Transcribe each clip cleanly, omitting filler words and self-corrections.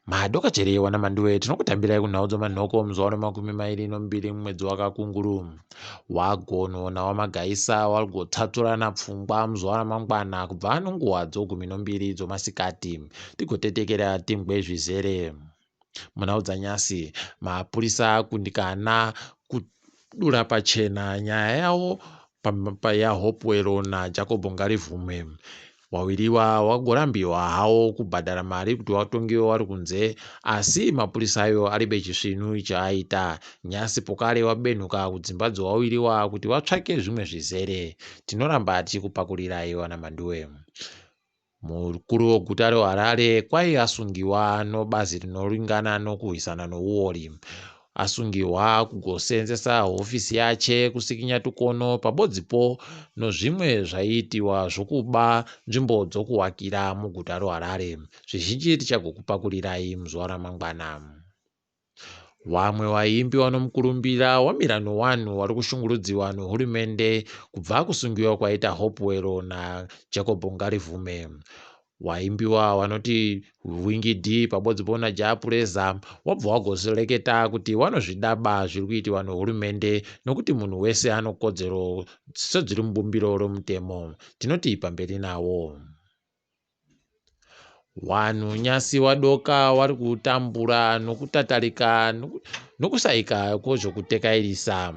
Madoka cherewa na Mhanduwe tinokutambirai kunhau dzomanhoko muzuva wa22 mwedzi waKakunguru. Wagono nawamagaisa walgotsaturana pfungwa muzuva ramangwana kubva nenguva 12 dzomasikati tigotetekera tingwe zvizere. Munhau dzanyasi mapurisa akundikana kudura pachena nyaya yavo yaHopewell naJacob Ngarivume. Wawiriwa wagorambiwa hawo kubhadhara mari kuti watongewo wari kunze, asi mapurisa ayo aribe chisvinu chaaita. Nyasi pokare wabenhuka kudzimba dzowawiriwa kuti vatsvake zvimwe zvizere. Tinoramba tichikupakurira wana Mhanduwe. Mukuru weguta reHarare kwai asungiwa nobazi rinoringana nokurwisana nouori. Asungiwa kugoseenzesa hofisi yache kusikinya tukono pabodzipo nozvimwe zvaiitiwa zvokuba nzvimbo dzokuwakira muguta reHarare. Zvizhinji tichagokupakurirai muzuva ramangwana. Vamwe vaimbi vanomukurumbira wamira nevanhu vari kushungurudziwa nehurumende kubva kusungiwa kwaita Hopewell naJacob Ngarivume. Waimbiwa vanoti Wingidi pabodzipo naJapureza wabva wagozoreketa kuti vanozvidaba zviri kuitiwa nehurumende nokuti munhu wese ano kodzero sedziri mubumbiro romutemo. Tinoti pamberi nawo. Wanhu nyasi wadoka wari kutambura nokutatarika nokusaika kwezvokutekairisa.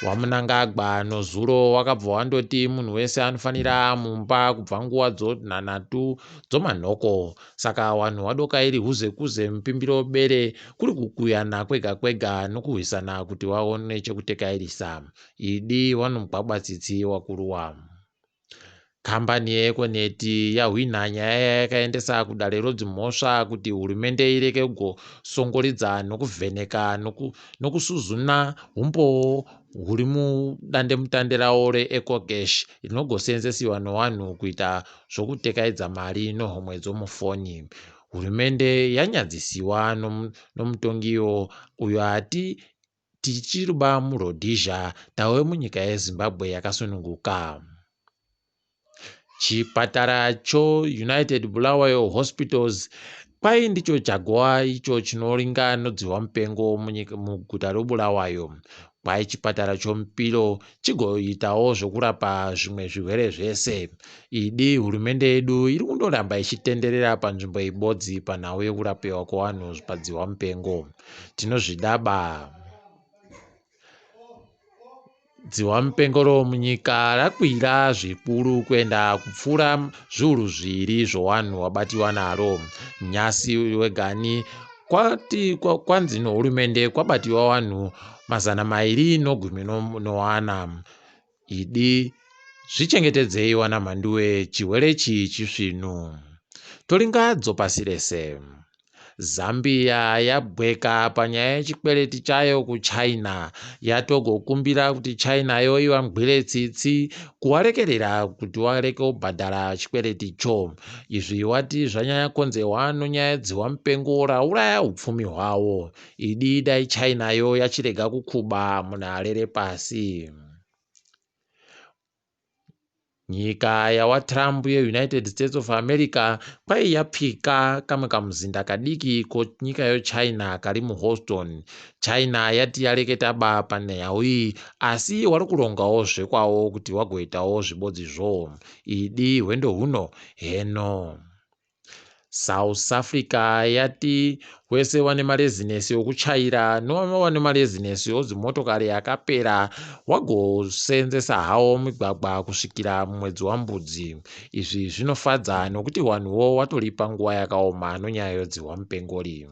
Wamunangagwa nozuro wakabva wandoti munhu wese anofanira mumba kubva nguva dzonhanhatu dzomanhoko. Saka wanhu wadoka iri huze mupimbiro bere kuri kukuyana kwega kwega nokurwisana kuti waone chekutekairisa. Idi vanomugwagwatsitsi wakuruwa. Kambani yeEkoneti yahwina nyaya yakaendesa kudare rodzimhosva kuti hurumende ireke kugosongoridza nokuvheneka nokusuzuna umboo huri mudandemutande rawo reEcocash rinogoseenzesiwa nevanhu kuita zvokutekaidza mari nehomwe dzomufoni. Hurumende yanyadzisiwa nomutongiwo uyo ati tichiruba muRhodesia tawe munyika yeZimbabwe yakasununguka. Chipatara choUnited Bulawayo Hospitals kwai ndicho chagwa icho chinoringa nodzihwa mupengo muguta reBulawayo. Kwai chipatara chomupiro chigoitawo zvokurapa zvimwe zvirwere zvese. Idi hurumende yedu iri kundoramba ichitenderera panzvimbo ibodzi panhau yekurapiwa kwevanhu padzihwa mupengo. Tinozvidaba. Dzihwa mupengo munyika rakwira zvikuru kuenda kupfuura zviuru 2 zvowanhu wabatiwa naro. Nyasi wegani kwanzi nehurumende kwabatiwa wanhu 214. Idi zvichengetedzei wana Mhanduwe, chirwerechi chisvinu. Toringadzo pasi rese. Zambia yabweka panyaya yechikwereti chayo kuChina. Yatogokumbira kuti China yo ivangwire tsitsi kuwarekerera kuti wareke kubhadhara chikwereti cho. Izvi wati zvanyanya konzerwa nonyaya yedzihwa mupengo rauraya upfumi hwavo. Idi dai China yo yachirega kukuba munhare repasi. Nyika yawaTrump yeUnited States of America kwai yapika kamwe kamuzinda kadiki konyika yoChina kari muHouston. China yati yareketa panyaya iyi, asi wari kurongawo zvekwawo kuti wagoitawo zvibodzizvo. Idi hwendo huno heno. South Africa yati wese wane marezinesi okuchaira nowane marezinesi odzimotokari akapera wagoseenzesa hawo migwagwa kusvikira mumwedzi waMbudzi. Izvi zvinofadza nokuti wanhuwo watoripa nguva yakaoma nonyaya yodzihwa mupengori.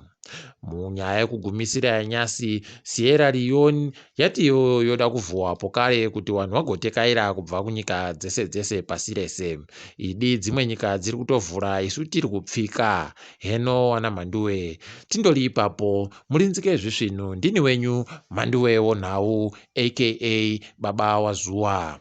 Munyaya yekugumisira yanyasi, Sierra Leone yati yoda kuvhuwa pokare kuti wanhu vagotekaira kubva kunyika dzese pasi rese. Idi dzimwe nyika dziri kutovhura, isu tiri kupfika. Heno wana Mhanduwe, tindori ipapo murinzike zvisvinu. Ndini wenyu Mhanduwe wonhau aka baba wazuwa.